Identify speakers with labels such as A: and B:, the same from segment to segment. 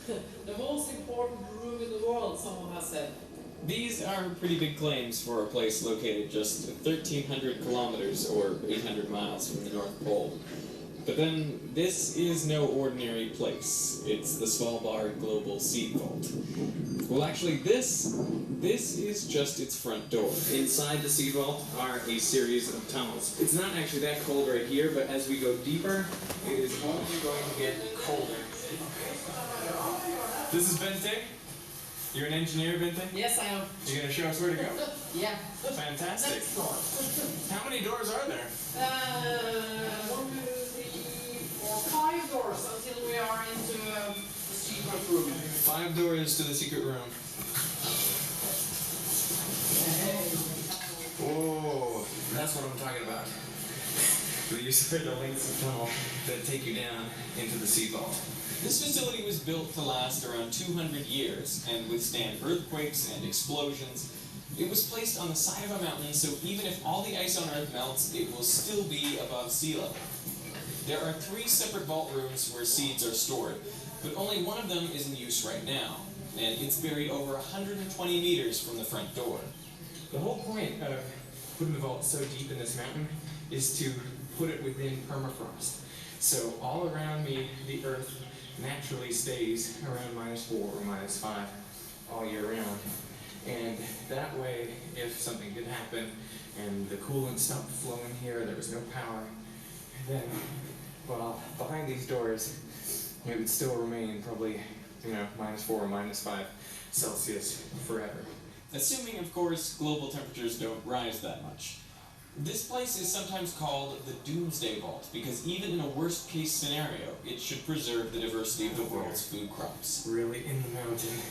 A: The most important room in the world, someone has said.
B: These are pretty big claims for a place located just 1,300 kilometers or 800 miles from the North Pole. But then, this is no ordinary place. It's the Svalbard Global Seed Vault. Well, actually, this is just its front door. Inside the seed vault are a series of tunnels. It's not actually that cold right here, but as we go deeper, it is only going to get colder. This is Bente. You're an engineer, Bente?
A: Yes, I am.
B: You're going to show us where to go?
A: Yeah.
B: Fantastic.
A: Next door.
B: How many doors are there?
A: 1, 2, 3, 4, 5 doors until we are into the secret room.
B: 5 doors to the secret room. Whoa, that's what I'm talking about. These are the lengths of tunnel that take you down into the seed vault. This facility was built to last around 200 years and withstand earthquakes and explosions. It was placed on the side of a mountain, so even if all the ice on Earth melts, it will still be above sea level. There are 3 separate vault rooms where seeds are stored, but only one of them is in use right now, and it's buried over 120 meters from the front door. The whole point of putting the vault so deep in this mountain is to put it within permafrost. So all around me, the Earth naturally stays around -4 or -5 all year round. And that way, if something did happen and the coolant stopped flowing here, there was no power, then, well, behind these doors, it would still remain probably, -4 or -5 Celsius forever. Assuming, of course, global temperatures don't rise that much. This place is sometimes called the Doomsday Vault because even in a worst-case scenario, it should preserve the diversity of the world's food crops. Really in the mountain,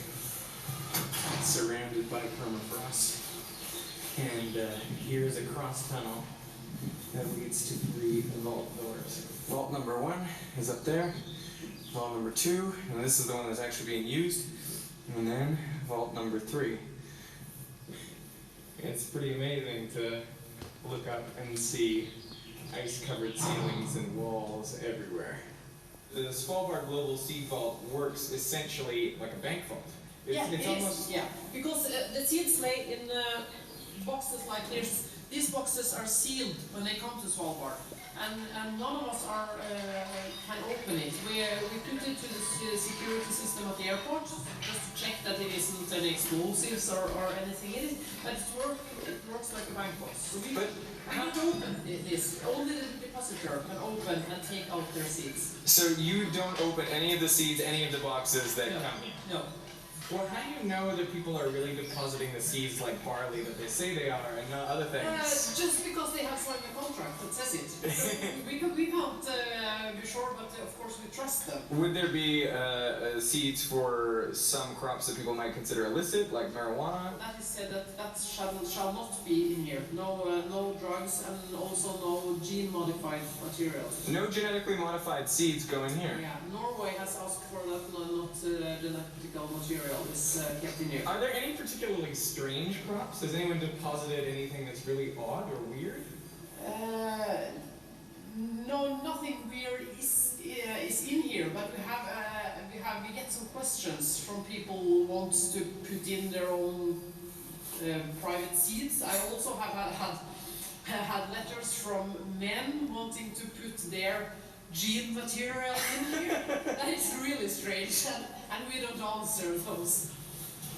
B: surrounded by permafrost. And here's a cross tunnel that leads to 3 vault doors. Vault number 1 is up there. Vault number 2, and this is the one that's actually being used. And then vault number 3. It's pretty amazing to look up and see ice-covered ceilings and walls everywhere. The Svalbard Global Seed Vault works essentially like a bank vault. It's almost...
A: Yeah, because the seeds lay in boxes like this. These boxes are sealed when they come to Svalbard, and none of us can open it. We put it to the security system at the airport just to check that it isn't any explosives or anything in it. But it works like a bank box. So we can't open this. Only the depositor can open and take out their seeds.
B: So you don't open any of the seeds, any of the boxes that come here?
A: No.
B: Well, how do you know that people are really depositing the seeds like barley that they say they are and not other things?
A: Just because they have signed a contract that says it. we can't be sure, but of course we trust them.
B: Would there be seeds for some crops that people might consider illicit, like marijuana?
A: That is said that shall not be in here. No drugs and also no gene-modified materials.
B: No genetically modified seeds go in here?
A: Yeah, Norway has asked for that, not genetical material is kept in here.
B: Are there any particularly strange crops? Has anyone deposited anything that's really odd or weird?
A: No, nothing weird is in here, but we get some questions from people who want to put in their own private seeds. I also have had letters from men wanting to put their gene material in here. That is really strange, and we don't answer those.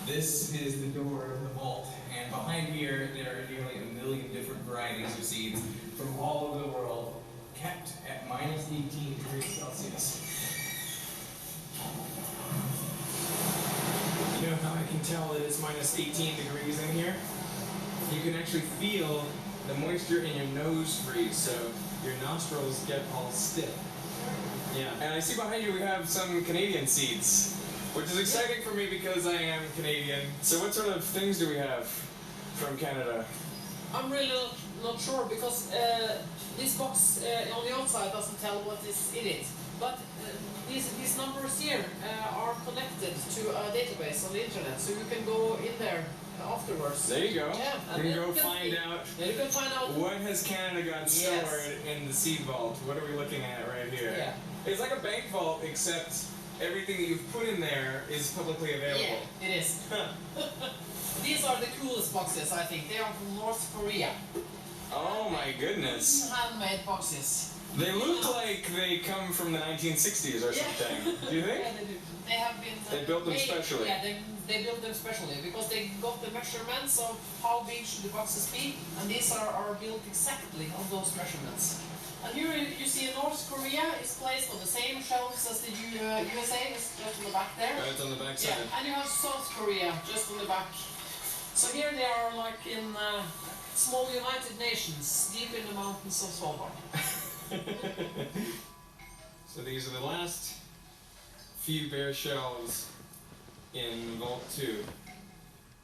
B: This is the door of the vault, and behind here there are nearly 1 million different varieties of seeds from all over the world, kept at -18 degrees Celsius. You know how I can tell that it's -18 degrees in here? You can actually feel the moisture in your nose freeze, so your nostrils get all stiff. Yeah, and I see behind you we have some Canadian seeds, which is exciting for me because I am Canadian. So what sort of things do we have from Canada?
A: I'm really not sure because this box on the outside doesn't tell what is in it. But these numbers here are connected to a database on the internet, so you can go in there afterwards.
B: There you go.
A: Yeah,
B: you can go find out.
A: Yeah, you can find out
B: what has Canada got stored in the seed vault. What are we looking at right here?
A: Yeah.
B: It's like a bank vault, except everything that you've put in there is publicly available.
A: Yeah, it is. These are the coolest boxes, I think. They are from North Korea.
B: Oh my goodness.
A: Handmade boxes.
B: They look like they come from the 1960s or something. Do you think?
A: Yeah, they do. They have been...
B: They built them specially.
A: Yeah, they built them specially because they got the measurements of how big should the boxes be, and these are built exactly on those measurements. And here you see North Korea is placed on the same shelves as the USA, is just on the back there.
B: Right on the back side.
A: Yeah, and you have South Korea just on the back. So here they are like in small United Nations, deep in the mountains of Svalbard.
B: So these are the last few bare shelves in Vault 2.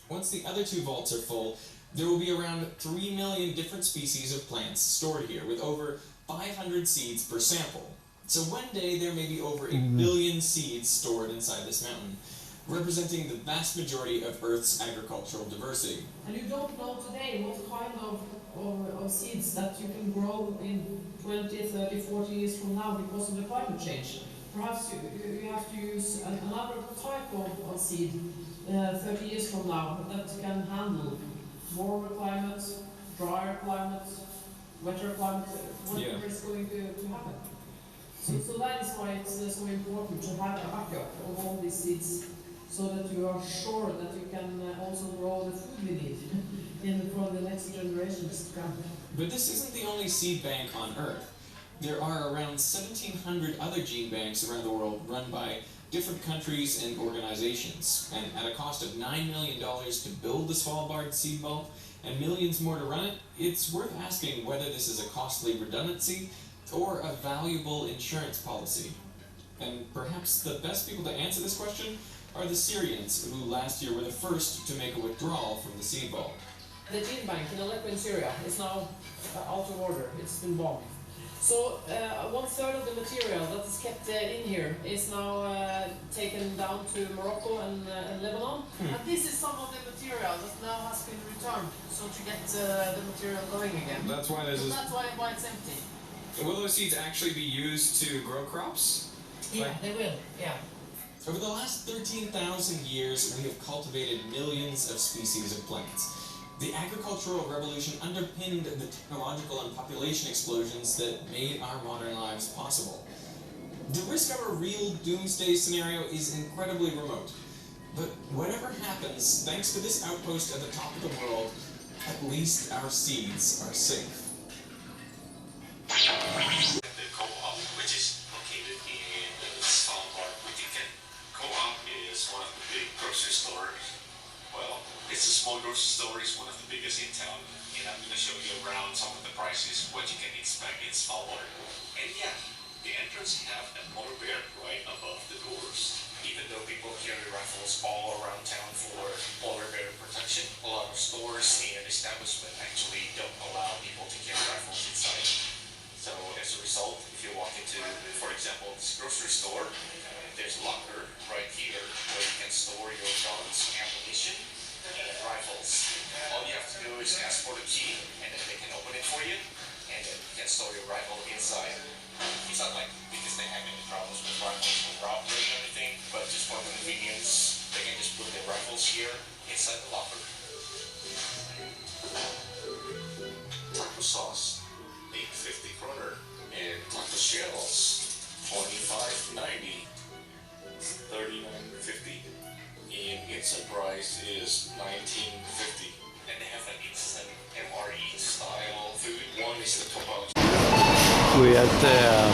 B: Once the other two vaults are full, there will be around 3 million different species of plants stored here, with over 500 seeds per sample. So one day there may be over 1 billion seeds stored inside this mountain, representing the vast majority of Earth's agricultural diversity.
A: And you don't know today what kind of seeds that you can grow in 20, 30, 40 years from now because of the climate change. Perhaps you have to use another type of seed 30 years from now that can handle warmer climate, drier climate, wetter climate, whatever is going to happen. So that is why it's so important to have a backup of all these seeds, so that you are sure that you can also grow the food we need for the next generations to come.
B: But this isn't the only seed bank on Earth. There are around 1,700 other gene banks around the world run by different countries and organizations. And at a cost of $9 million to build the Svalbard Seed Vault and millions more to run it, it's worth asking whether this is a costly redundancy or a valuable insurance policy. And perhaps the best people to answer this question are the Syrians, who last year were the first to make a withdrawal from the Seed Vault.
A: The gene bank in Aleppo in Syria is now out of order. It's been bombed. So 1/3 of the material that is kept in here is now taken down to Morocco and Lebanon. And this is some of the material that now has been returned, so to get the material going again.
B: That's why there's
A: that's why it's empty.
B: Will those seeds actually be used to grow crops?
A: Yeah, they will, yeah.
B: Over the last 13,000 years, we have cultivated millions of species of plants. The agricultural revolution underpinned the technological and population explosions that made our modern lives possible. The risk of a real doomsday scenario is incredibly remote. But whatever happens, thanks to this outpost at the top of the world, at least our seeds are safe.
C: The Co-op, which is located in Svalbard, Butikken. Co-op is one of the big grocery stores. Well, it's a small grocery store, it's one of the biggest in town, and I'm going to show you around some of the prices, what you can expect in Svalbard. And yeah, the entrance have a motor bear right above the doors. Even though people carry rifles all around town for polar bear protection, a lot of stores and establishments actually don't allow people to carry rifles inside. So as a result, if you walk into, for example, this grocery store, there's a locker right here where you can store your guns, ammunition, and rifles. All you have to do is ask for the key, and then they can open it for you, and then you can store your rifle inside. It's not like because they have any problems with rifles or robbery or anything, but just for convenience, they can just put their rifles here inside the locker. Taco sauce, 850 kroner, and taco shells, 25.90. 39.50. And instant price is 19.50. And they have an instant MRE style food. One is the top.
D: We're at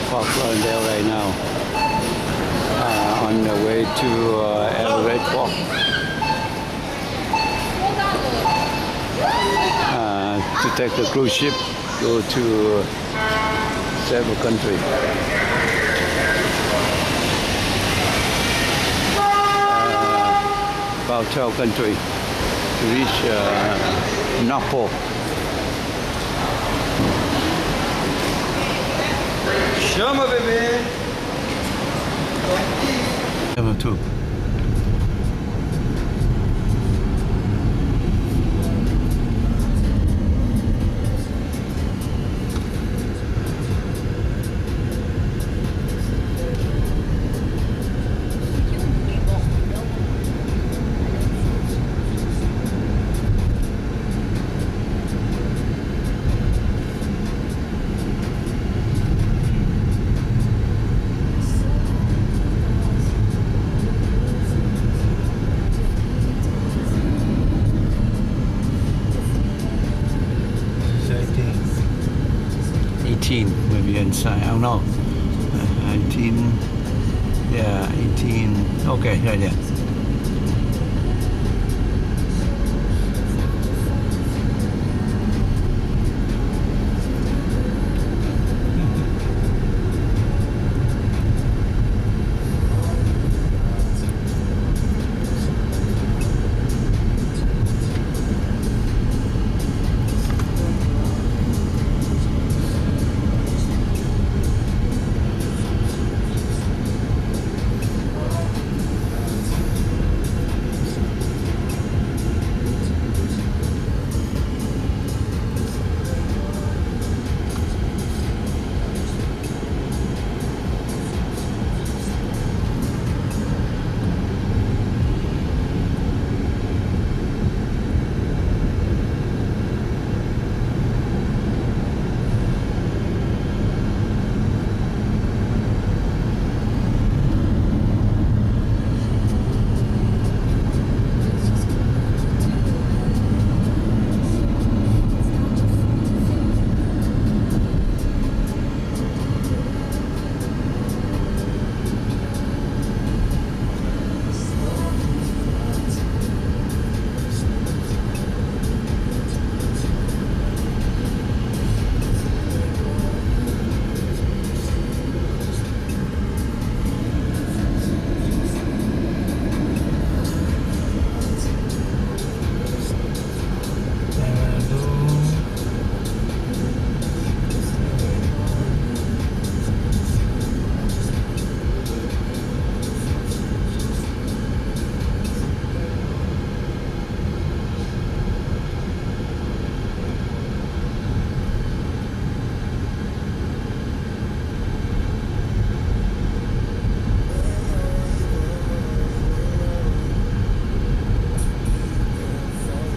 D: Falklanddale right now, on the way to Everett Walk. To take the cruise ship, go to several countries. About 12 countries to reach Napo. Shama, baby! Level 2. no. 19. Yeah, 18. Okay, yeah.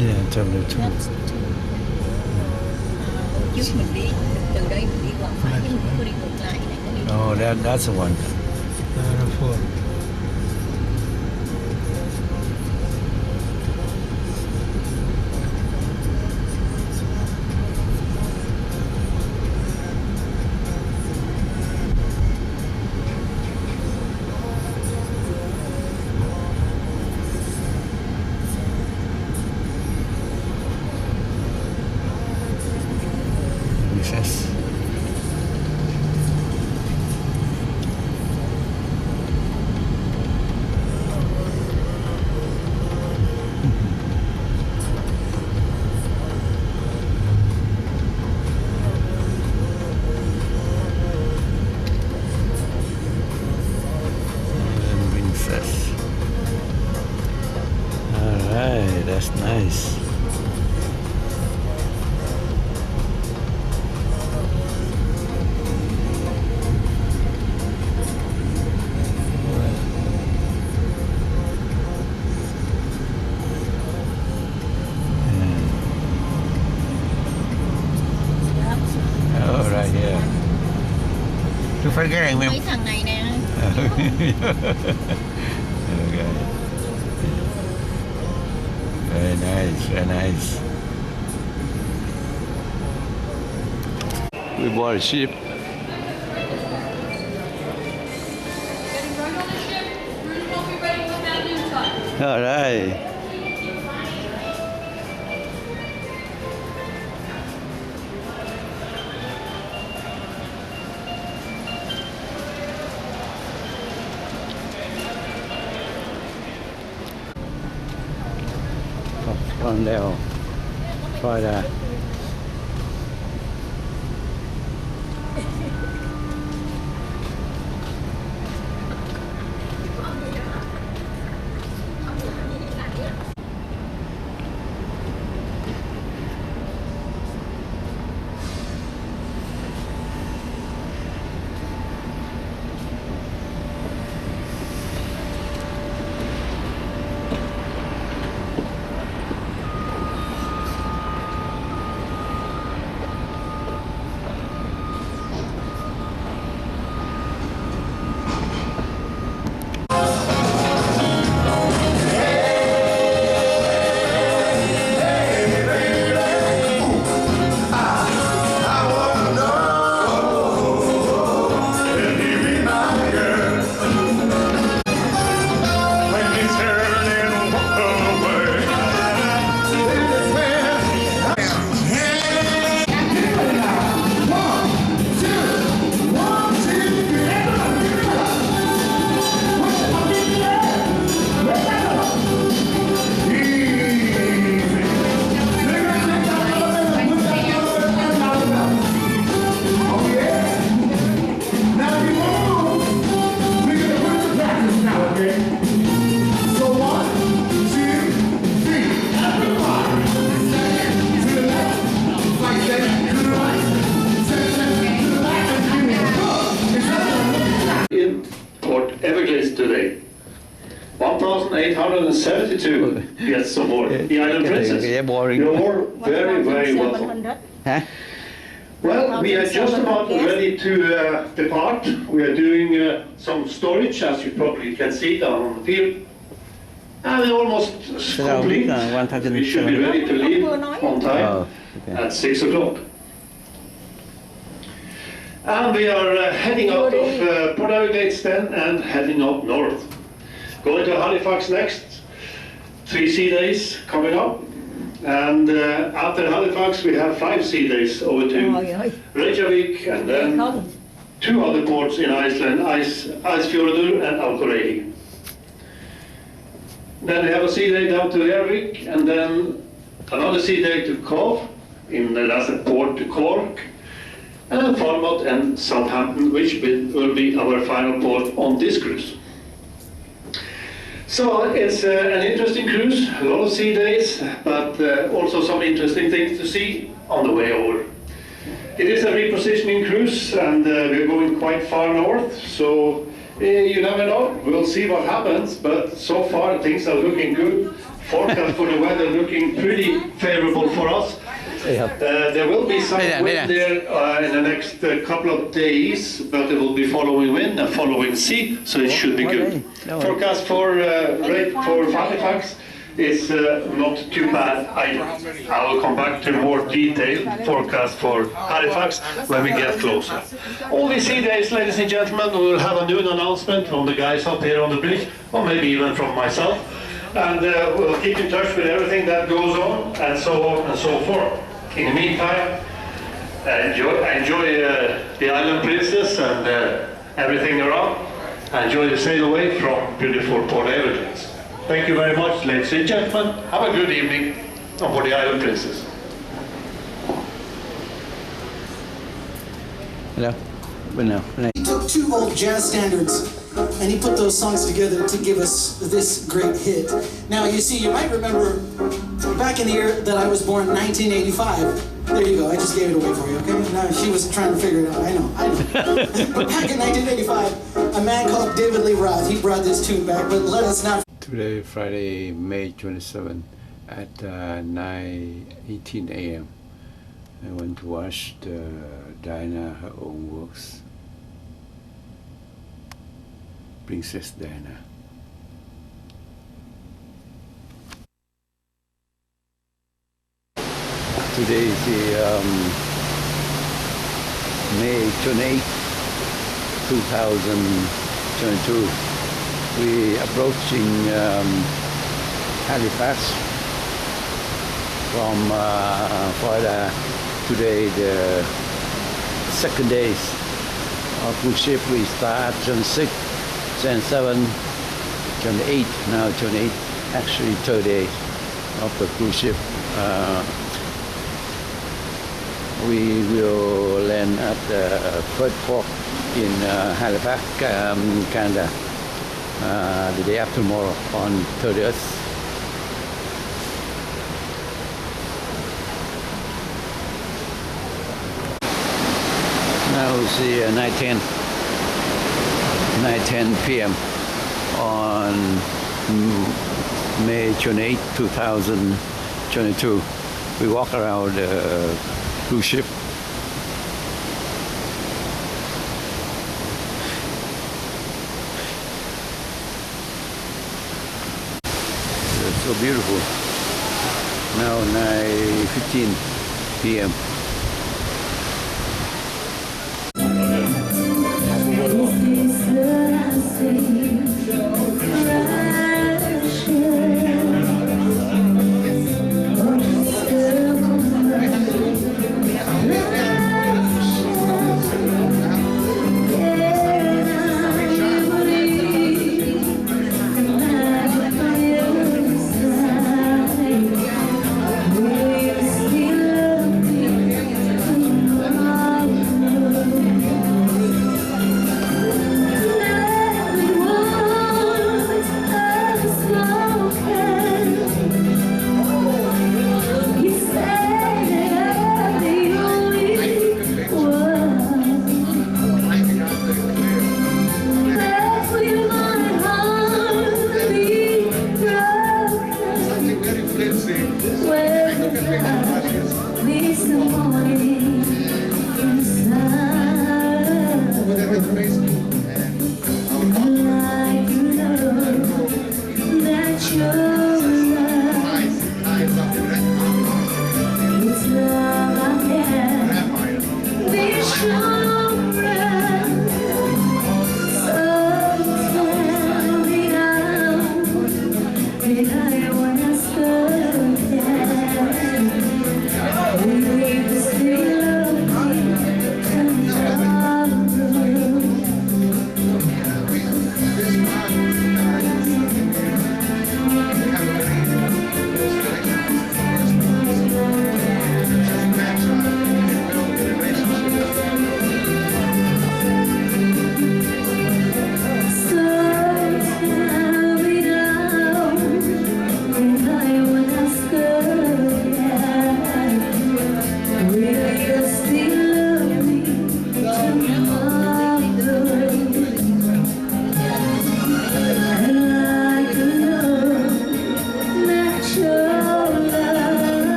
D: Yeah, terminal 2.
E: Trước mình đi từ đây mình đi qua phải nhưng mình có đi ngược lại này có đi.
D: Oh, that's the one. Terminal 4. Yes. Princess. All right, that's nice. Oh, right here. Tôi phải ghé em.
E: Mấy thằng này nè.
D: Okay. Very nice, very nice. We bought a ship.
A: Getting right on the ship. Cruise will be ready with that noon time.
D: All right. Con đèo coi ra.
F: Everglades today. 1,872 guests on board the Island Princess. You're all very, very welcome.
D: Hả?
F: Well, we are just about ready to depart. We are doing some storage, as you probably can see down on the field. And we're almost complete. We should be ready to leave on time at 6 o'clock. And we are heading out of Port Everglades then and heading up north. Going to Halifax next. 3 sea days coming up. And after Halifax we have 5 sea days over to Reykjavik and then 2 other ports in Iceland, Ísafjörður and Akureyri. Then we have a sea day down to Lerwick and then another sea day to Cove, that's a port to Cork, and then Falmouth and Southampton, which will be our final port on this cruise. So it's an interesting cruise, a lot of sea days, but also some interesting things to see on the way over. It is a repositioning cruise and we're going quite far north, so you never know, we'll see what happens, but so far things are looking good. Forecast for the weather looking pretty favorable for us. There will be some wind there in the next couple of days, but it will be following wind and following sea, so it should be good. Forecast for Halifax is not too bad either. I will come back to more detailed forecast for Halifax when we get closer. All these sea days, ladies and gentlemen, we will have a noon announcement from the guys up here on the bridge, or maybe even from myself, and we'll keep in touch with everything that goes on and so forth. In the meantime, enjoy the Island Princess and everything around. Enjoy the sail away from beautiful Port Everglades. Thank you very much, ladies and gentlemen. Have a good evening on board the Island Princess.
D: Hello.
G: He took 2 old jazz standards and he put those songs together to give us this great hit. Now you see, you might remember back in the year that I was born, 1985. There you go, I just gave it away for you, okay? Now she was trying to figure it out, I know. But back in 1985, a man called David Lee Roth, he brought this tune back, but let us not...
D: Today, Friday, May 27 at 9:18 a.m. I went to watch Diana, her own works. Princess Diana. Today is the May 28, 2022. We approaching Halifax from Florida. Today the second days of cruise ship. We start June 6, June 7, June 8, now June 8, actually 3rd day of the cruise ship. We will land at the first port in Halifax, Canada, the day after tomorrow on 30th. Now it's 9:10 p.m. on May 28, 2022. We walk around the cruise ship. It's so beautiful. Now 9:15 p.m.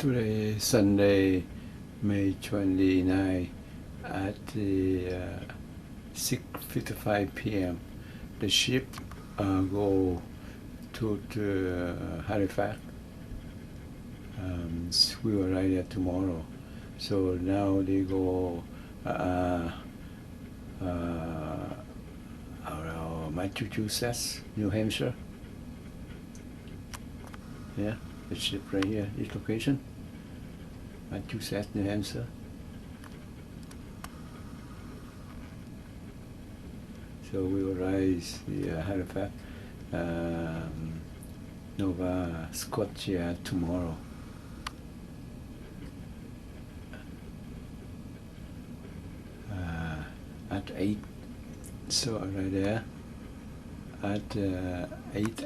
D: Today, Sunday, May 29, at the 6:55 p.m. The ship go to the Halifax. We will arrive there tomorrow. So now they go Massachusetts, New Hampshire. Yeah, the ship right here, this location. Massachusetts, New Hampshire. So we will rise the Halifax, Nova Scotia tomorrow. At 8, so right there at 8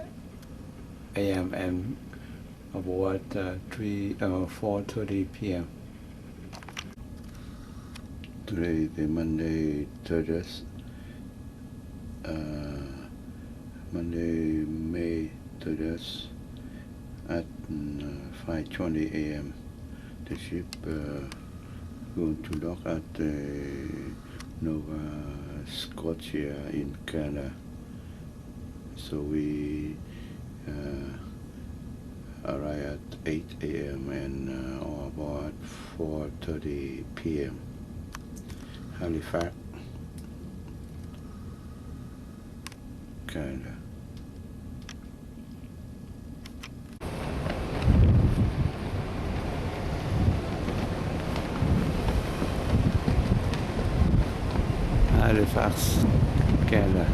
D: a.m. and about 4:30 p.m. Today the Monday 30th, Monday May 30th at 5:20 a.m. The ship going to dock at Nova Scotia in Canada. So we arrive at 8 a.m. and or about 4:30 p.m. Halifax, Canada. Halifax, Canada.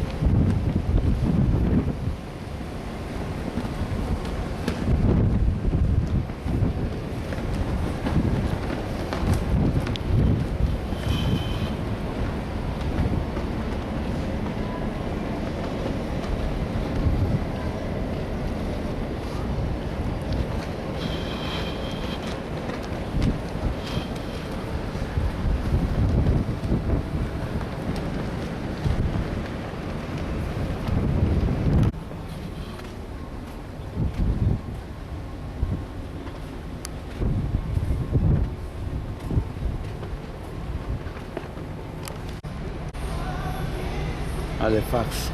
D: Halifax,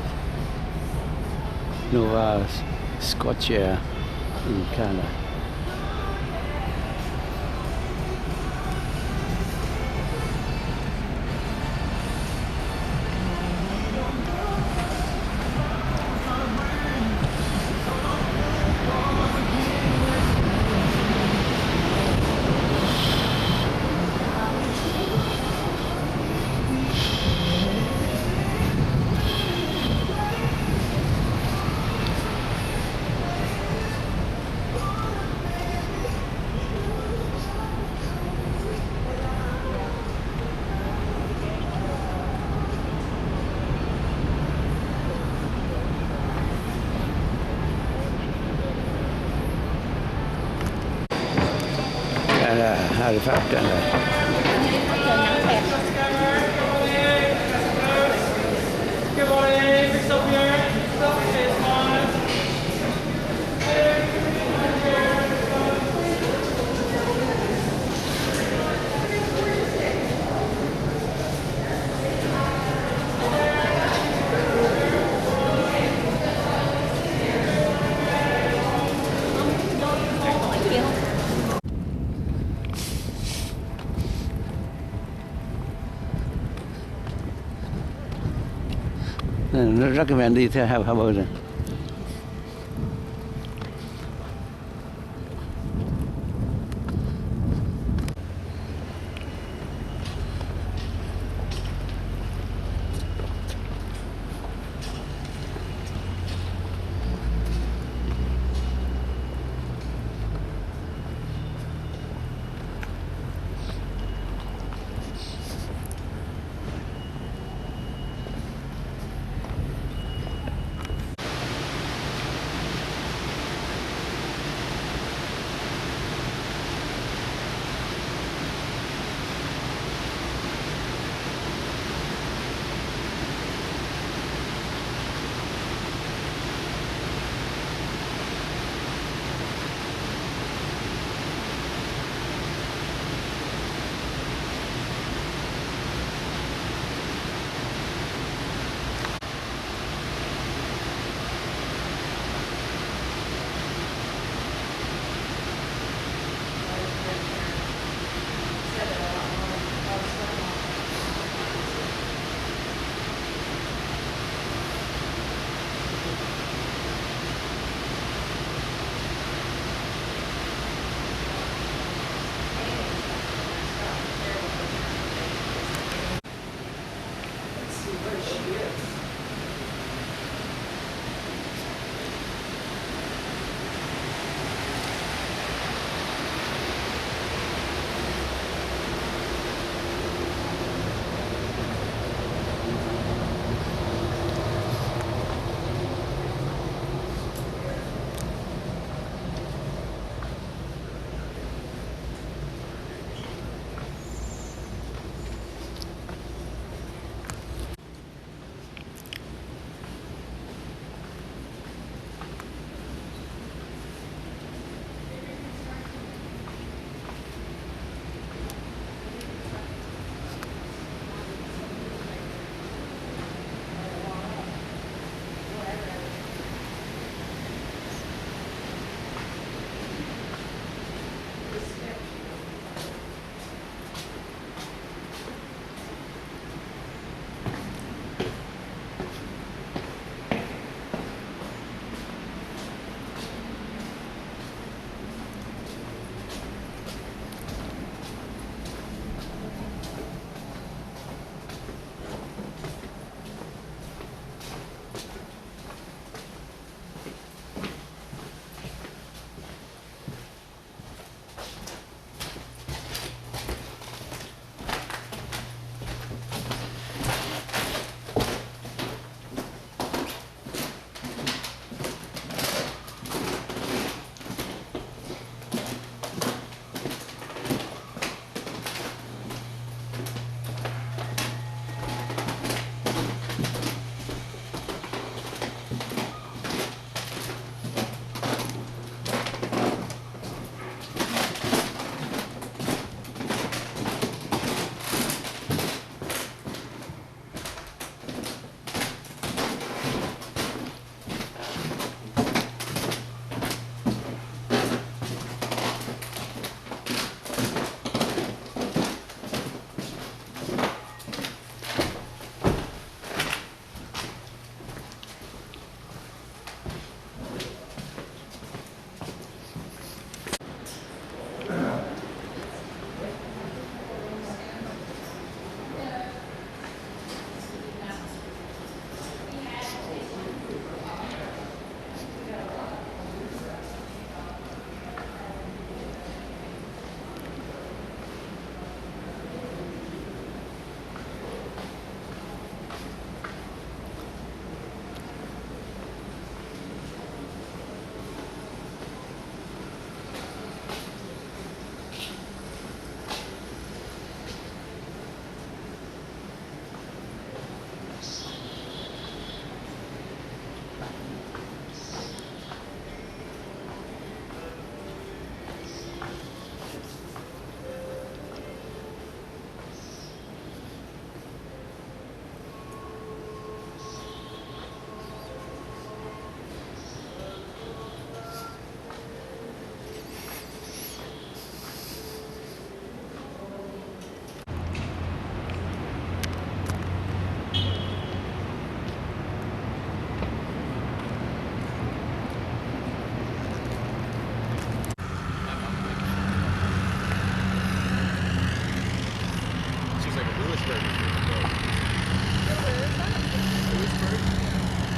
D: Nova Scotia in Canada. Halifax, Canada.
H: Good morning, fix up here. Stop face on.
D: Recommend you to have about it.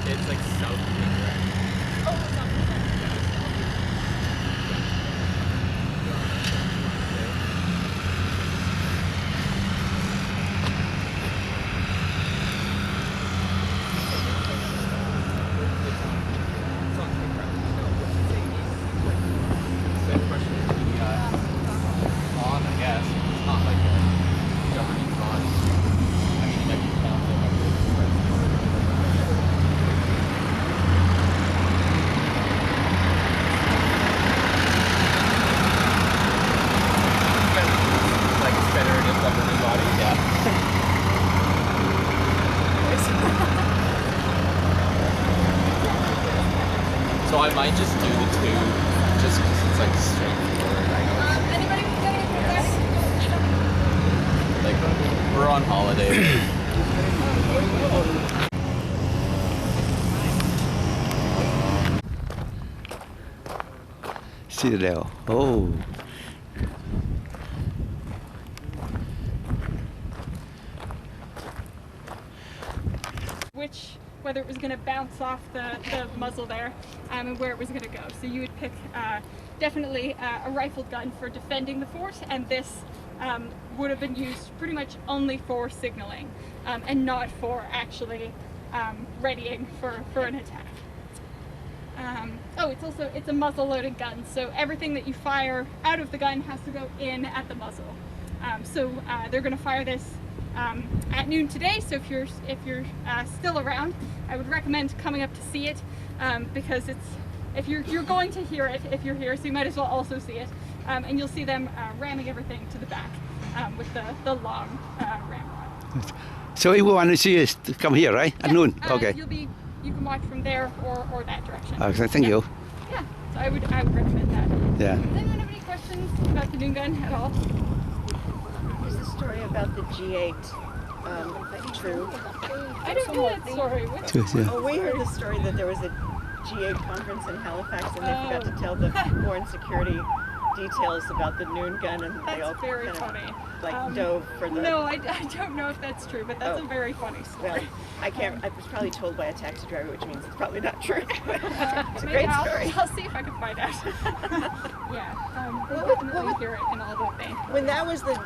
B: It's like south of England. So I might just do the two, just because it's like straightforward. I know.
H: Anybody got any
B: Like we're on holiday.
D: Citadel. Oh.
H: whether it was going to bounce off the muzzle there and where it was going to go. So you would pick definitely a rifled gun for defending the fort, and this would have been used pretty much only for signaling and not for actually readying for an attack. It's a muzzle loaded gun, so everything that you fire out of the gun has to go in at the muzzle. They're going to fire this at noon today, so if you're still around, I would recommend coming up to see it, because if you're going to hear it if you're here, so you might as well also see it, and you'll see them ramming everything to the back with the long ramrod.
D: So if we want to see us, come here, right? At noon. Okay.
H: You can watch from there or that direction.
D: Okay, thank you.
H: Yeah, so I would recommend that.
D: Yeah.
H: Does anyone have any questions about the noon gun at all?
E: Is the story about the G8 true?
H: I don't know that story.
E: Oh, we heard the story that there was a G8 conference in Halifax and they forgot to tell the foreign security details about the noon gun, and they all
H: very
E: kind
H: funny.
E: of dove for the...
H: No, I don't know if that's true, but that's a very funny story.
E: Well, I was probably told by a taxi driver, which means it's probably not true. It's a
H: Maybe
E: great story.
H: I'll see if I can find out. Yeah, we'll definitely hear it in all the things.
E: When that was the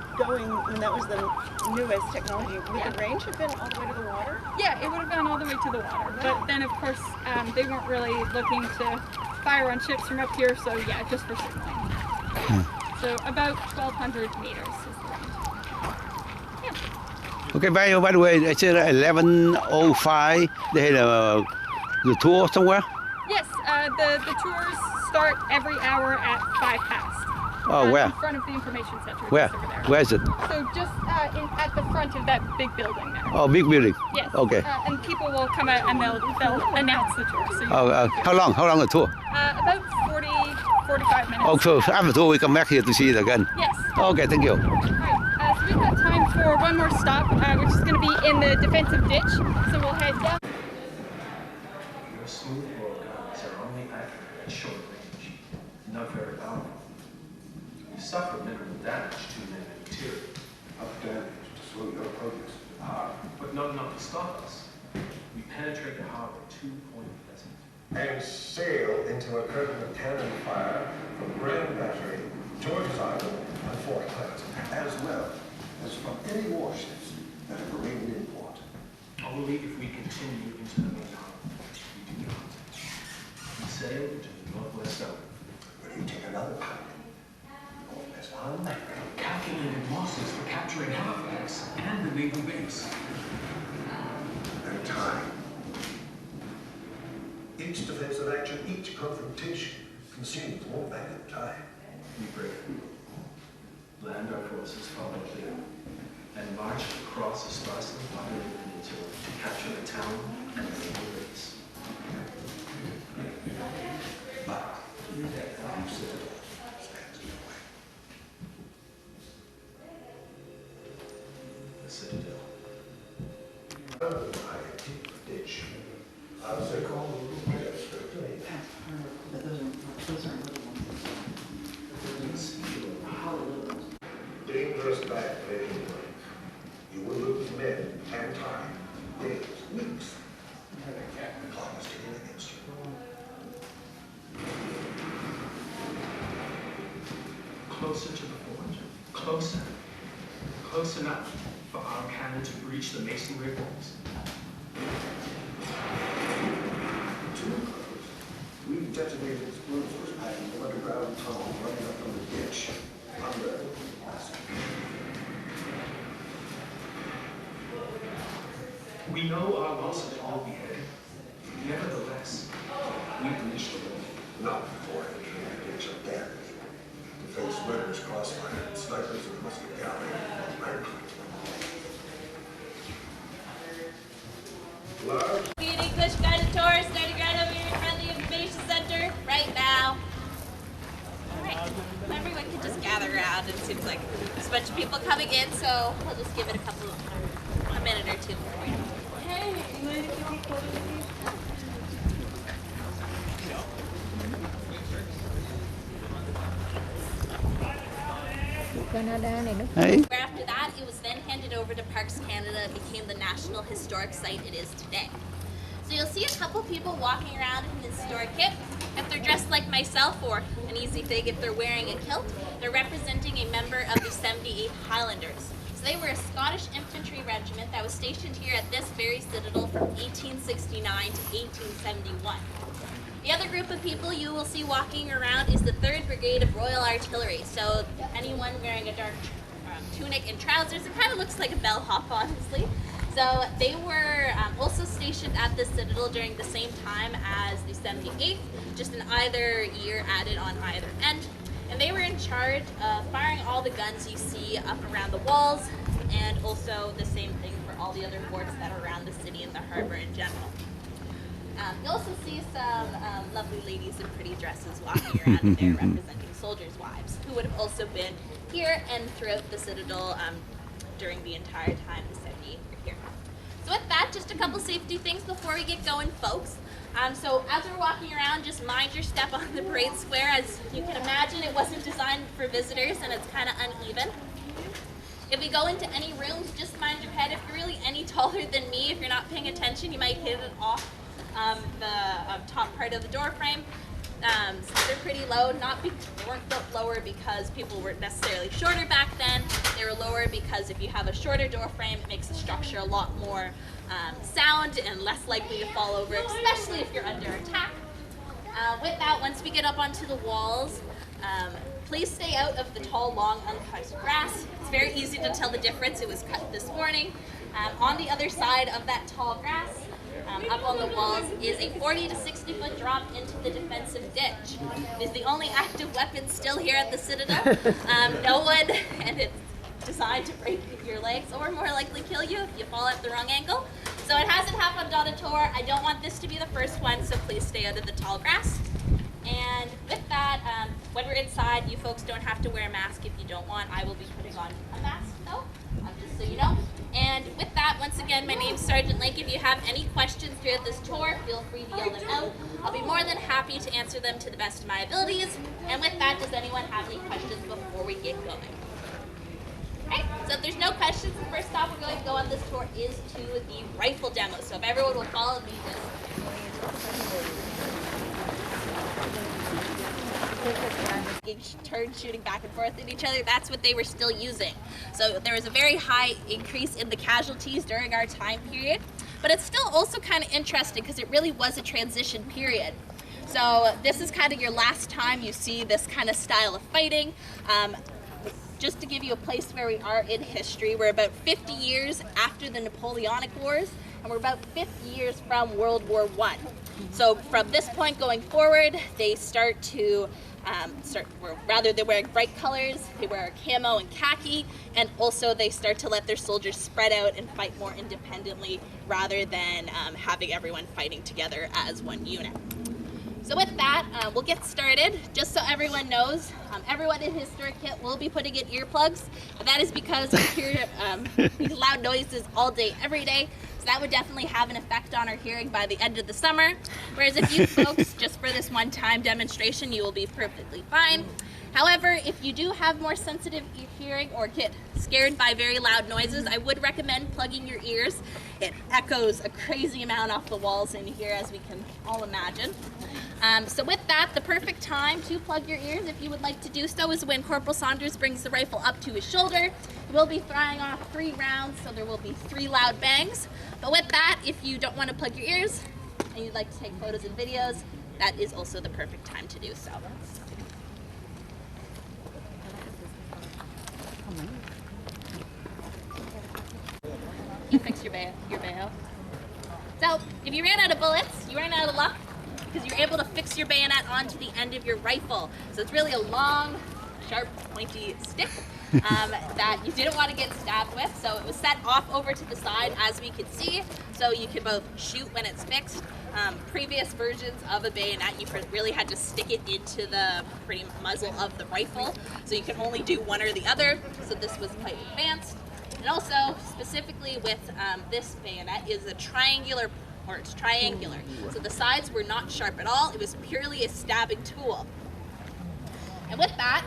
E: newest technology, would the range have been all the way to the water?
H: Yeah, it would have gone all the way to the water. But then, of course, they weren't really looking to fire on ships from up here, so yeah, just for signaling. So about 1,200 meters is the range. Yeah.
D: Okay, by the way, it's 11:05. They had the tour somewhere.
H: Yes, the tours start every hour at 5 past.
D: Oh, where?
H: In front of the information center.
D: Where?
H: Just over there.
D: Where is it?
H: So just at the front of that big building there.
D: Oh, big building.
H: Yes.
D: Okay.
H: And people will come out and they'll announce the tour. So
D: How long the tour?
H: about 45 minutes.
D: Oh, so after the tour we come back here to see it again.
H: Yes.
D: Okay, thank you.
H: All right. So we've got time for one more stop, which is going to be in the defensive ditch. So we'll head down.
I: Your smooth bore guns are only accurate at short range, not very powerful. You suffer minimal damage to enemy material.
J: Enough damage to slow your progress.
I: But not enough to stop us. We penetrate the harbor 2 Point Pleasant.
J: And sail into a curtain of cannon fire from Grand Battery, George's Island, and Fort Pleasant, as well as from any warships that have remained in port.
I: Only if we continue into the main harbor. We do not. We sail to the northwest outlet.
J: Will you take another pilot? Northwest Island?
I: Calculated losses for capturing Halifax and the naval base.
J: And time. Each defensive action, each confrontation consumes more valuable time.
I: We break through, land our forces far clear, and march across the sparsely populated peninsula to capture the town and the naval base.
J: But you Citadel stands in the way.
I: The Citadel.
J: I deep ditch. I was called a little place for play.
K: But those aren't little ones.
J: Dangerous bad anyway. You will lose
I: closer to the forge, closer, close enough for our cannon to breach the masonry walls.
J: Too close. We've detonated explosives packing the underground tunnel running up from the ditch. Under.
I: We know our losses will be headed. Nevertheless, we breached the wall.
J: Not before entering the ditch of death. To face murderous crossfire and snipers and musket gallery. Love.
L: Be an English guided tour starting right over here in front of the information center right now. Alright, everyone can just gather around. It seems like there's a bunch of people coming in, so we'll just give it a minute or two before we know. Hey, you mind if you take photos with you?
D: Hey.
L: After that, it was then handed over to Parks Canada and became the National Historic Site it is today. So you'll see a couple people walking around in historic kit. If they're dressed like myself, or an easy thing if they're wearing a kilt, they're representing a member of the 78th Highlanders. So they were a Scottish infantry regiment that was stationed here at this very citadel from 1869 to 1871. The other group of people you will see walking around is the 3rd Brigade of Royal Artillery. So anyone wearing a dark tunic and trousers, it kind of looks like a bellhop, honestly. So they were also stationed at this citadel during the same time as the 78th, just in either year added on either end. And they were in charge of firing all the guns you see up around the walls, and also the same thing for all the other forts that are around the city and the harbor in general. You'll also see some lovely ladies in pretty dresses walking around there representing soldiers' wives, who would have also been here and throughout the citadel during the entire time the 78 were here. So with that, just a couple safety things before we get going, folks. So as we're walking around, just mind your step on the parade square. As you can imagine, it wasn't designed for visitors and it's kind of uneven. If we go into any rooms, just mind your head. If you're really any taller than me, if you're not paying attention, you might hit it off the top part of the door frame. So they're pretty low. They weren't built lower because people were necessarily shorter back then. They were lower because if you have a shorter door frame, it makes the structure a lot more sound and less likely to fall over, especially if you're under attack. With that, once we get up onto the walls, please stay out of the tall, long, uncut grass. It's very easy to tell the difference. It was cut this morning. On the other side of that tall grass, up on the walls, is a 40 to 60 foot drop into the defensive ditch. It is the only active weapon still here at the Citadel. No one, and it's designed to break your legs or more likely kill you if you fall at the wrong angle. So it hasn't happened on a tour. I don't want this to be the first one, so please stay out of the tall grass. And with that, when we're inside, you folks don't have to wear a mask if you don't want. I will be putting on a mask though, just so you know. And with that, once again, my name's Sergeant Lake. If you have any questions throughout this tour, feel free to yell them out. I'll be more than happy to answer them to the best of my abilities. And with that, does anyone have any questions before we get going? Alright, so if there's no questions, the first stop we're going to go on this tour is to the rifle demo. So if everyone will follow me, turn shooting back and forth at each other, that's what they were still using. So there was a very high increase in the casualties during our time period, but it's still also kind of interesting because it really was a transition period. So this is kind of your last time you see this kind of style of fighting. Just to give you a place where we are in history, we're about 50 years after the Napoleonic Wars, and we're about 50 years from World War I. So from this point going forward, they start to rather than wearing bright colors, they wear camo and khaki, and also they start to let their soldiers spread out and fight more independently rather than having everyone fighting together as one unit. So with that, we'll get started. Just so everyone knows, everyone in Historic Kit will be putting in earplugs. That is because we hear these loud noises all day, every day. So that would definitely have an effect on our hearing by the end of the summer. Whereas if you folks, just for this one-time demonstration, you will be perfectly fine. However, if you do have more sensitive hearing or get scared by very loud noises, I would recommend plugging your ears. It echoes a crazy amount off the walls in here, as we can all imagine. So with that, the perfect time to plug your ears, if you would like to do so, is when Corporal Saunders brings the rifle up to his shoulder. He will be firing off 3 rounds, so there will be 3 loud bangs. But with that, if you don't want to plug your ears and you'd like to take photos and videos, that is also the perfect time to do so. You fix your bayo. So, if you ran out of bullets, you ran out of luck, because you're able to fix your bayonet onto the end of your rifle. So it's really a long, sharp, pointy stick that you didn't want to get stabbed with. So it was set off over to the side, as we could see, so you could both shoot when it's fixed. Previous versions of a bayonet, you really had to stick it into the muzzle of the rifle, so you could only do one or the other. So this was quite advanced. And also, specifically with this bayonet, is a triangular, or it's triangular. So the sides were not sharp at all. It was purely a stabbing tool. And with that,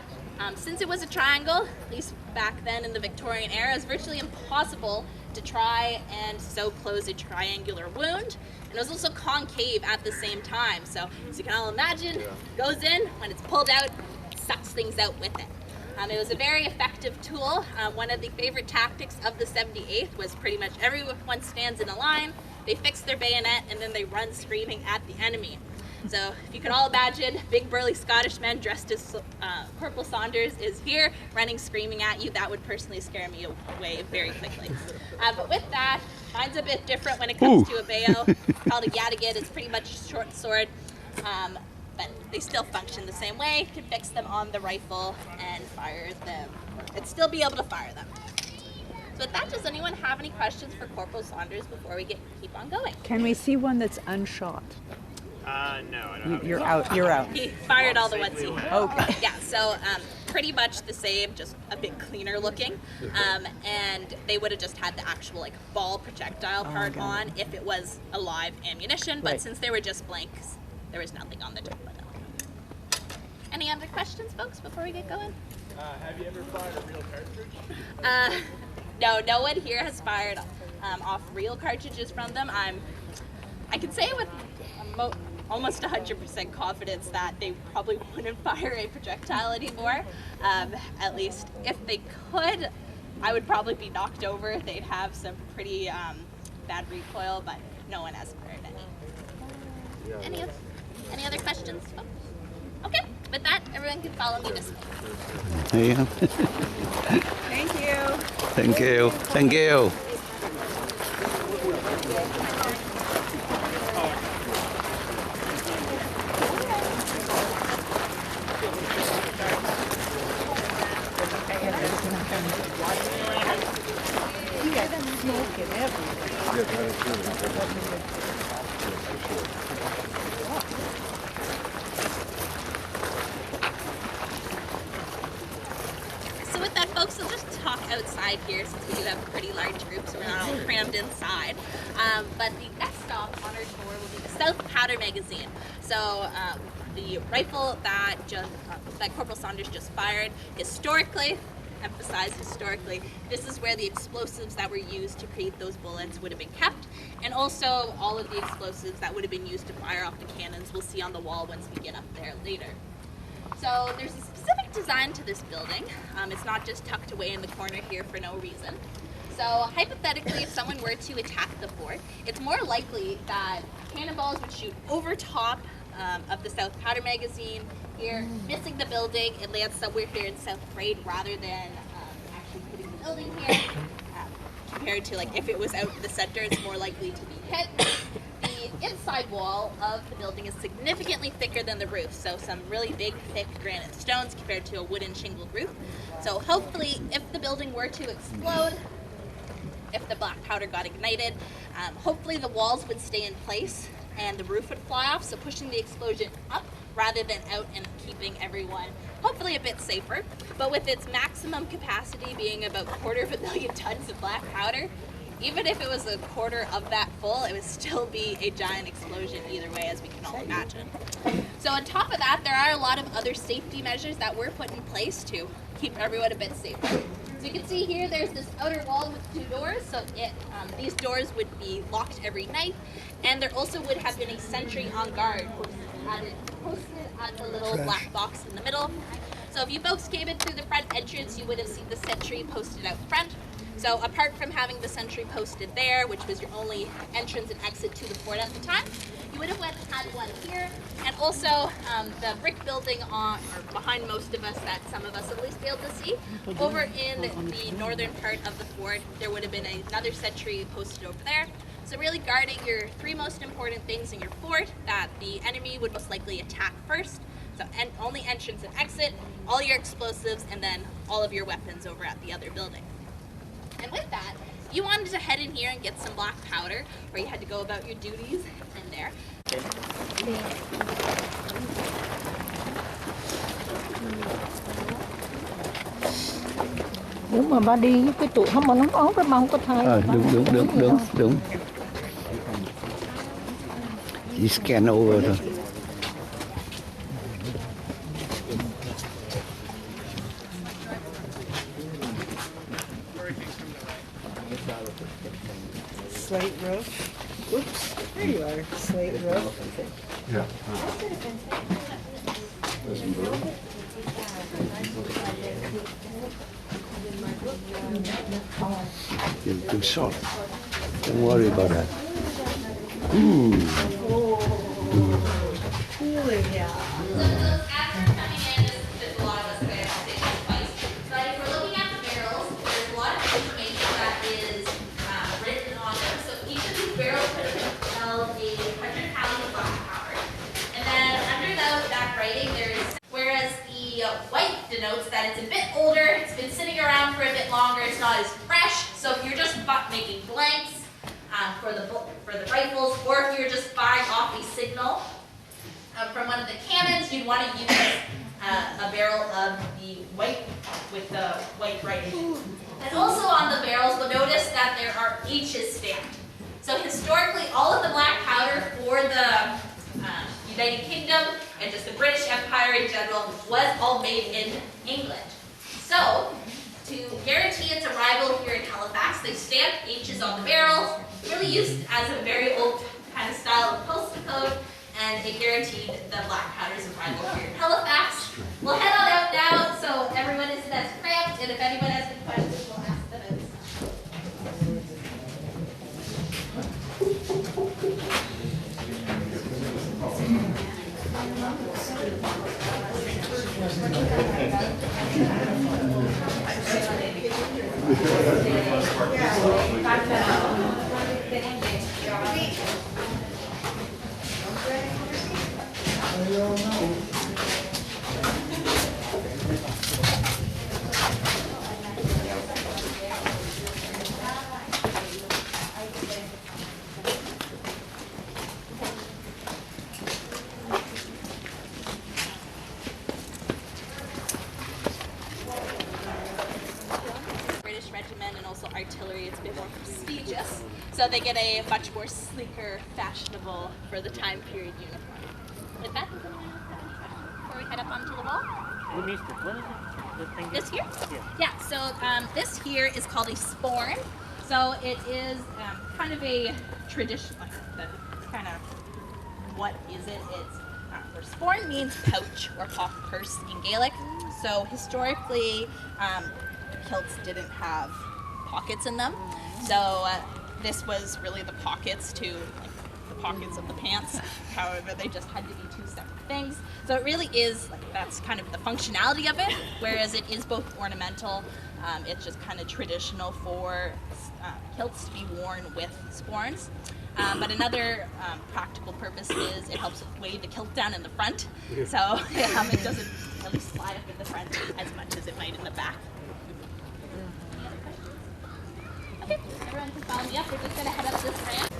L: since it was a triangle, at least back then in the Victorian era, it was virtually impossible to try and sew close a triangular wound. And it was also concave at the same time. So, as you can all imagine, it goes in, when it's pulled out, it sucks things out with it. It was a very effective tool. One of the favorite tactics of the 78th was pretty much everyone stands in a line, they fix their bayonet, and then they run screaming at the enemy. So if you can all imagine, big burly Scottish men dressed as Corporal Saunders is here, running screaming at you, that would personally scare me away very quickly. But with that, mine's a bit different when it comes to a bayo. It's called a yataghan. It's pretty much a short sword. But they still function the same way. You can fix them on the rifle and fire them, and still be able to fire them. So with that, does anyone have any questions for Corporal Saunders before we keep on going?
M: Can we see one that's unshot?
N: No, I don't have
M: You're out. You're out.
L: He fired all the ones he had.
M: Okay.
L: Yeah, so pretty much the same, just a bit cleaner looking. And they would have just had the actual like ball projectile part on if it was a live ammunition. But since they were just blanks, there was nothing on the top of them. Any other questions, folks, before we get going?
N: Have you ever fired a real cartridge?
L: No one here has fired off real cartridges from them. I can say with almost 100% confidence that they probably wouldn't fire a projectile anymore. At least if they could, I would probably be knocked over. They'd have some pretty bad recoil, but no one has fired any. Any other questions? Okay, with that, everyone can follow me this way.
D: Yeah.
E: Thank you.
D: Thank you. Thank you.
L: So with that, folks, we'll just talk outside here since we do have pretty large groups. We're not all crammed inside. But the next stop on our tour will be the South Powder Magazine. So the rifle that Corporal Saunders just fired, historically, emphasize historically, this is where the explosives that were used to create those bullets would have been kept, and also all of the explosives that would have been used to fire off the cannons we'll see on the wall once we get up there later. So there's a specific design to this building. It's not just tucked away in the corner here for no reason. So hypothetically, if someone were to attack the fort, it's more likely that cannonballs would shoot over top of the South Powder Magazine here, missing the building. It lands somewhere here in South Parade rather than actually hitting the building here. Compared to like if it was out in the center, it's more likely to be hit. The inside wall of the building is significantly thicker than the roof, so some really big, thick granite stones compared to a wooden shingled roof. So hopefully, if the building were to explode, if the black powder got ignited, hopefully the walls would stay in place and the roof would fly off, so pushing the explosion up rather than out and keeping everyone hopefully a bit safer. But with its maximum capacity being about 250,000 tons of black powder, even if it was a quarter of that full, it would still be a giant explosion either way, as we can all imagine. So on top of that, there are a lot of other safety measures that were put in place to keep everyone a bit safer. So you can see here, there's this outer wall with 2 doors, so these doors would be locked every night, and there also would have been a sentry on guard posted at the little black box in the middle. So if you folks came in through the front entrance, you would have seen the sentry posted out front. So apart from having the sentry posted there, which was your only entrance and exit to the fort at the time, you would have had one here, and also the brick building or behind most of us that some of us at least be able to see. Over in the northern part of the fort, there would have been another sentry posted over there. So really guarding your 3 most important things in your fort that the enemy would most likely attack first. So only entrance and exit, all your explosives, and then all of your weapons over at the other building. And with that, if you wanted to head in here and get some black powder, or you had to go about your duties in there.
M: Nếu mà ba đi với cái tụi không mà nó ón cái ba không có thay.
D: Đúng. You scan over thôi.
K: Slate roof. Oops, there you are. Slate roof.
J: Yeah.
D: You're too short. Don't worry about that.
K: Cooling, yeah.
L: Denotes that it's a bit older, it's been sitting around for a bit longer, it's not as fresh. So if you're just making blanks for the rifles, or if you're just firing off a signal from one of the cannons, you'd want to use a barrel of the white with the white writing. And also on the barrels, you'll notice that there are H's stamped. So historically, all of the black powder for the United Kingdom and just the British Empire in general was all made in England. So, to guarantee its arrival here in Halifax, they stamped H's on the barrels, really used as a very old kind of style of postal code, and it guaranteed the black powder's arrival here in Halifax. We'll head on out now, so everyone isn't as cramped, and if anyone has any questions, we'll ask them outside. Artillery, it's a bit more prestigious, so they get a much more sleeker, fashionable, for the time period uniform. With that, before we head up onto the wall?
O: What is it?
L: This here? Yeah, so this here is called a sporn. So it is kind of a traditional, kind of, what is it? It's, or sporn means pouch or purse in Gaelic. So historically, kilts didn't have pockets in them, so this was really the pockets to the pockets of the pants. However, they just had to be 2 separate things. So it really is that's kind of the functionality of it, whereas it is both ornamental. It's just kind of traditional for kilts to be worn with sporns. But another practical purpose is it helps weigh the kilt down in the front, so it doesn't really slide up in the front as much as it might in the back. Okay, everyone can follow me up. We're just going to head up this ramp.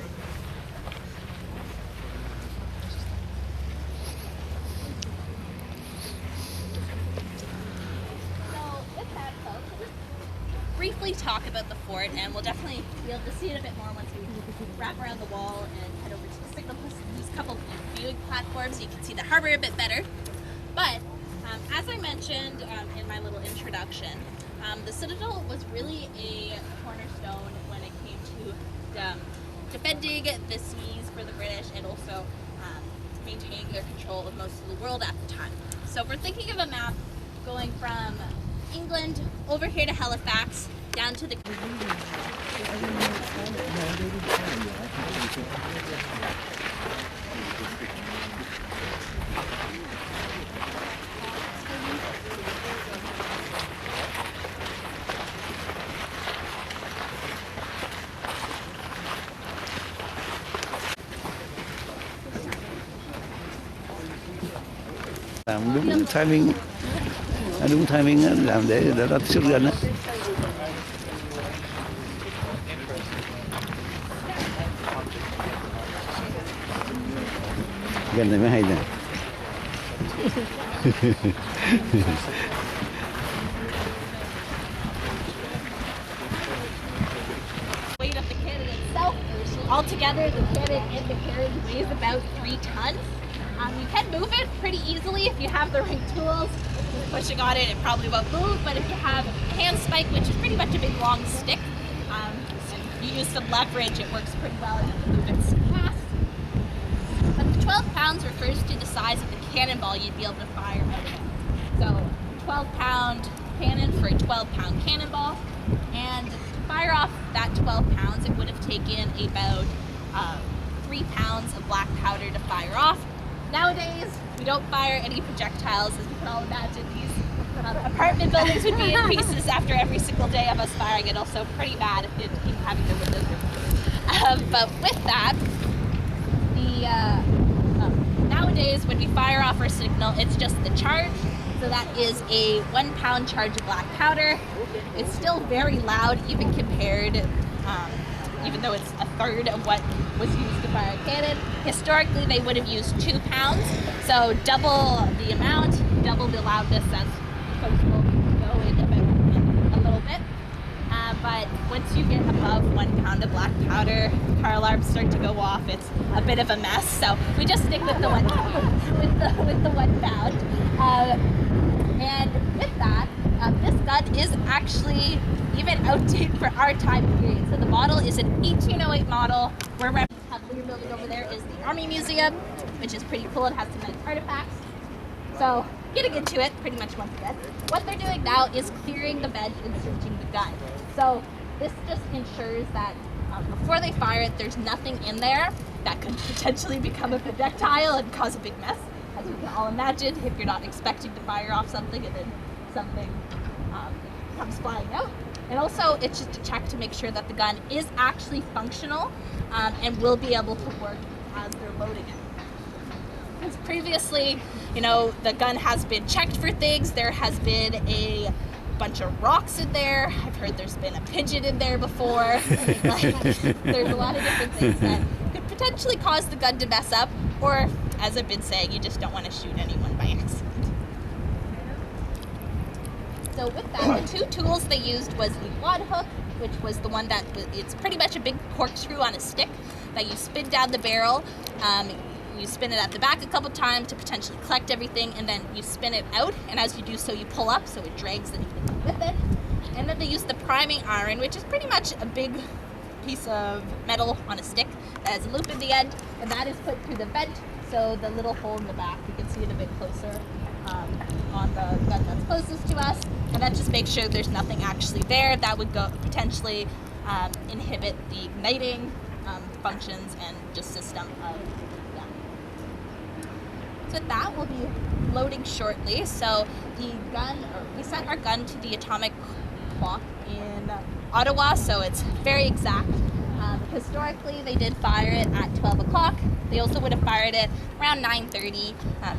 L: So with that, folks, briefly talk about the fort, and we'll definitely be able to see it a bit more once we wrap around the wall and head over to the signal post. These couple viewing platforms, you can see the harbor a bit better. But as I mentioned in my little introduction, the Citadel was really a cornerstone when it came to defending the seas for the British and also maintaining their control of most of the world at the time. So if we're thinking of a map going from England over here to Halifax, down to the
D: đúng timing, đúng timing làm để nó xuất gần á. Gần này mới hay nè.
L: weight of the cannon itself. Altogether, the cannon and the carriage weighs about 3 tons. You can move it pretty easily if you have the right tools. Just pushing on it, it probably won't move, but if you have a hand spike, which is pretty much a big long stick, and you use some leverage, it works pretty well and you can move it fast. But the 12 pounds refers to the size of the cannonball you'd be able to fire out of it. So 12-pound cannon for a 12-pound cannonball, and to fire off that 12 pounds, it would have taken about 3 pounds of black powder to fire off. Nowadays, we don't fire any projectiles, as we can all imagine. These apartment buildings would be in pieces after every single day of us firing it. Also pretty bad if you keep having the windows open. But with that, nowadays when we fire off our signal, it's just the charge. So that is a 1 pound charge of black powder. It's still very loud, even compared, even though it's a third of what was used to fire a cannon. Historically, they would have used 2 pounds, so double the amount, double the loudness, as folks will go in about a little bit. But once you get above 1 pound of black powder, car alarms start to go off. It's a bit of a mess, so we just stick with the 1 pound. And with that, this gun is actually even outdated for our time period. So the model is an 1808 model. Where we have the building over there is the Army Museum, which is pretty cool. It has some nice artifacts. So getting into it pretty much once again. What they're doing now is clearing the veg and searching the gun. So this just ensures that before they fire it, there's nothing in there that could potentially become a projectile and cause a big mess. As we can all imagine, if you're not expecting to fire off something and then something comes flying out. And also, it's just a check to make sure that the gun is actually functional and will be able to work as they're loading it. Because previously, you know, the gun has been checked for things. There has been a bunch of rocks in there. I've heard there's been a pigeon in there before. Like, there's a lot of different things that could potentially cause the gun to mess up, or, as I've been saying, you just don't want to shoot anyone by accident. So with that, the 2 tools they used was the wad hook, which was the one that it's pretty much a big corkscrew on a stick that you spin down the barrel. You spin it at the back a couple times to potentially collect everything, and then you spin it out, and as you do so, you pull up so it drags anything with it. And then they use the priming iron, which is pretty much a big piece of metal on a stick that has a loop in the end, and that is put through the vent, so the little hole in the back, you can see it a bit closer on the gun that's closest to us, and that just makes sure there's nothing actually there that would go potentially inhibit the igniting functions and just system of the gun. So with that, we'll be loading shortly. So the gun, we set our gun to the atomic clock in Ottawa, so it's very exact. Historically, they did fire it at 12 o'clock. They also would have fired it around 9:30,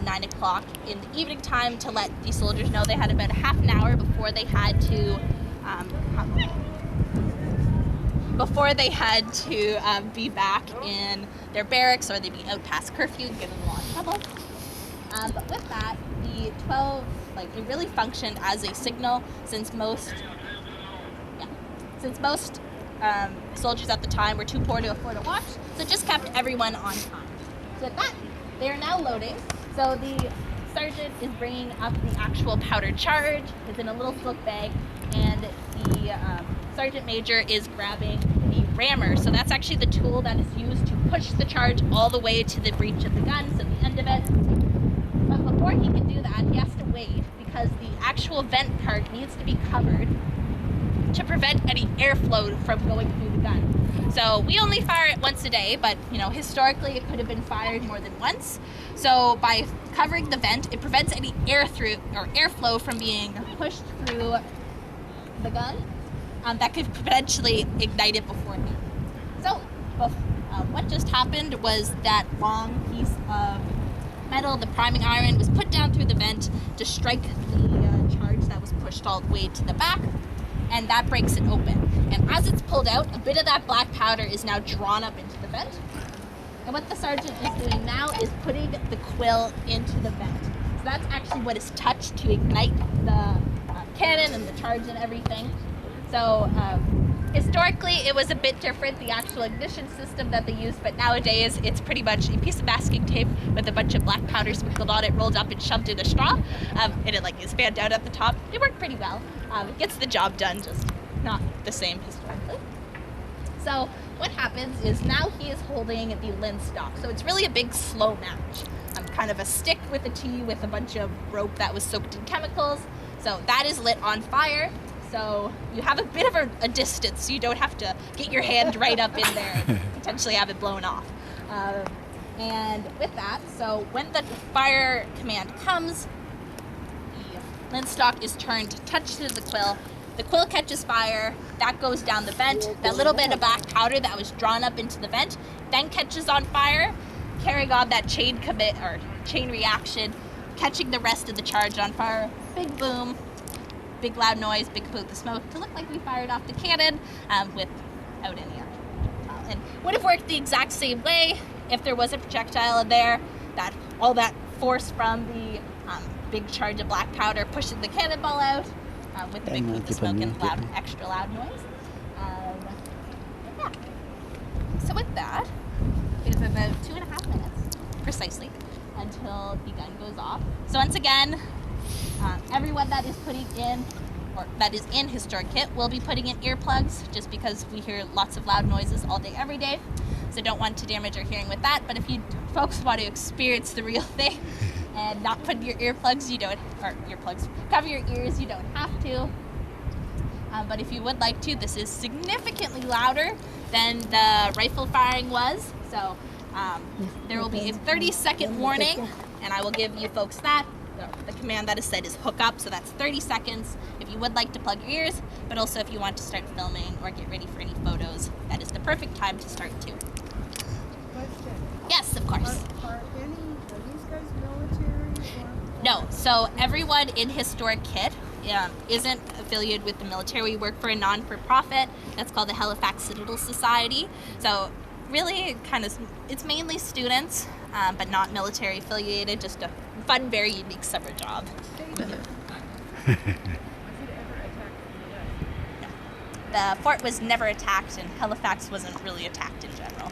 L: 9 o'clock in the evening time to let the soldiers know they had about a half an hour before they had to be back in their barracks, or they'd be out past curfew and get in a lot of trouble. But with that, the 12, it really functioned as a signal, since most since most soldiers at the time were too poor to afford a watch, so it just kept everyone on time. So with that, they are now loading. So the sergeant is bringing up the actual powder charge. It's in a little silk bag, and the sergeant major is grabbing the rammer. So that's actually the tool that is used to push the charge all the way to the breech of the gun, so the end of it. But before he can do that, he has to wait because the actual vent part needs to be covered to prevent any airflow from going through the gun. So we only fire it once a day, but historically it could have been fired more than once. So by covering the vent, it prevents any airflow from being pushed through the gun that could potentially ignite it beforehand. So what just happened was that long piece of metal, the priming iron, was put down through the vent to strike the charge that was pushed all the way to the back, and that breaks it open. And as it's pulled out, a bit of that black powder is now drawn up into the vent. And what the sergeant is doing now is putting the quill into the vent. So that's actually what is touched to ignite the cannon and the charge and everything. So historically, it was a bit different, the actual ignition system that they used, but nowadays it's pretty much a piece of masking tape with a bunch of black powder sprinkled on it, rolled up and shoved in a straw, and it is fanned out at the top. It worked pretty well. It gets the job done, just not the same historically. So what happens is now he is holding the linstock. So it's really a big slow match. Kind of a stick with a T with a bunch of rope that was soaked in chemicals. So that is lit on fire. So you have a bit of a distance, so you don't have to get your hand right up in there and potentially have it blown off. And with that, so when the fire command comes, the linstock is turned to touch to the quill catches fire, that goes down the vent, that little bit of black powder that was drawn up into the vent then catches on fire, carrying on that chain reaction, catching the rest of the charge on fire. Big boom, big loud noise, big poot of smoke to look like we fired off the cannon without any actual. And would have worked the exact same way if there was a projectile in there, that all that force from the big charge of black powder pushing the cannonball out with the big poot of smoke and loud, extra loud noise. Yeah. So with that, it is about 2.5 minutes precisely until the gun goes off. So once again, everyone that is putting in, or that is in Historic Kit, will be putting in earplugs, just because we hear lots of loud noises all day, every day. So don't want to damage your hearing with that. But if you folks want to experience the real thing and not put your earplugs, cover your ears, you don't have to. But if you would like to, this is significantly louder than the rifle firing was. So there will be a 30-second warning, and I will give you folks that. The command that is said is hook up, so that's 30 seconds if you would like to plug your ears, but also if you want to start filming or get ready for any photos, that is the perfect time to start too.
K: Question.
L: Yes, of course.
K: Are these guys military? Or?
L: No, so everyone in Historic Kit isn't affiliated with the military. We work for a non-for-profit that's called the Halifax Citadel Society. So really it's mainly students, but not military affiliated, just a fun, very unique summer job. The fort was never attacked, and Halifax wasn't really attacked in general.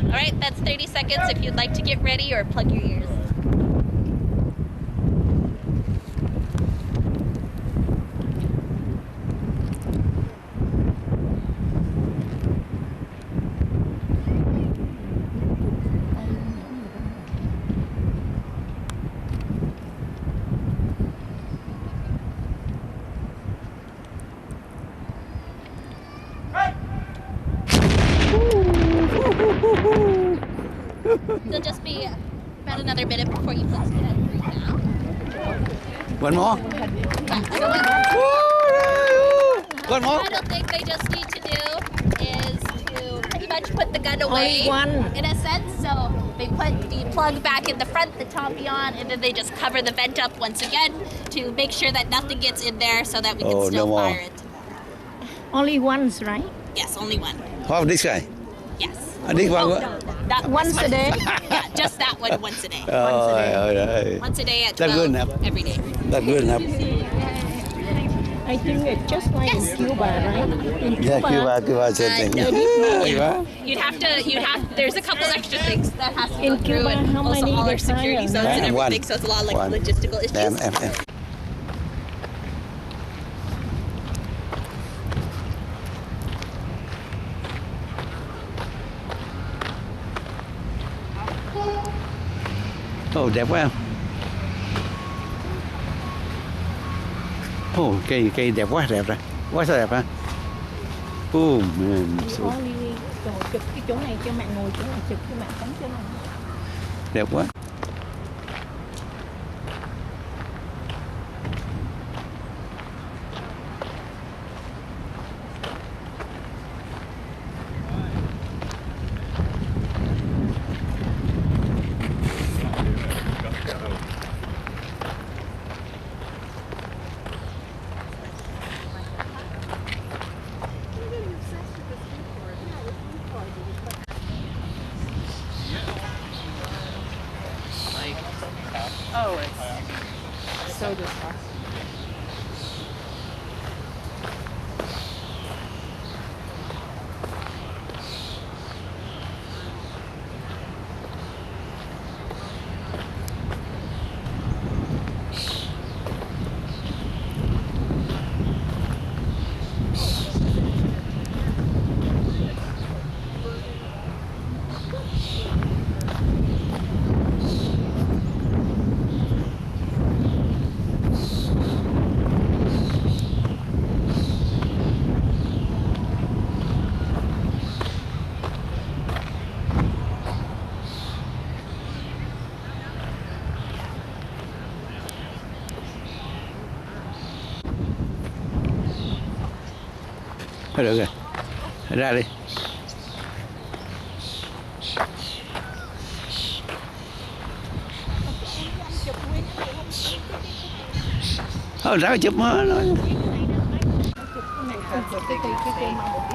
L: Alright, that's 30 seconds if you'd like to get ready or plug your ears.
M: Woo!
L: There'll just be about another minute before you put the head through now.
D: One more. One more.
L: Final thing they just need to do is to pretty much put the gun away.
M: Only one.
L: In a sense, so they put the plug back in the front, the Tompion, and then they just cover the vent up once again to make sure that nothing gets in there so that we can still fire it.
M: Only once, right?
L: Yes, only one.
D: How about this guy?
L: Yes.
D: This one.
L: That
M: Once a day?
L: Yeah, just that one once a day.
D: Oh, right.
L: Once a day at
D: That's
L: 12
D: good enough.
L: every day.
D: That's good enough.
M: I think it's just like in Cuba, right? In
D: Yeah, Cuba, same thing.
L: There's a couple extra things that has to
M: In
L: go through
M: Cuba,
L: and
M: how
L: also
M: many
L: all our
M: they
L: security
M: fire?
L: zones and
D: One.
L: everything, so it's a lot of like
D: One.
L: logistical issues.
D: Ồ, đẹp quá. Ồ, cây đẹp quá, đẹp rồi. Quá sao đẹp hả? Oh man.
M: Only chụp cái chỗ này cho bạn ngồi chỗ này, chụp cho bạn cắm chỗ này.
D: Đẹp quá.
E: Oh, it's so disgusting.
D: Thôi được rồi. Ra đi. Thôi ra chụp mà.
E: That's a big mistake.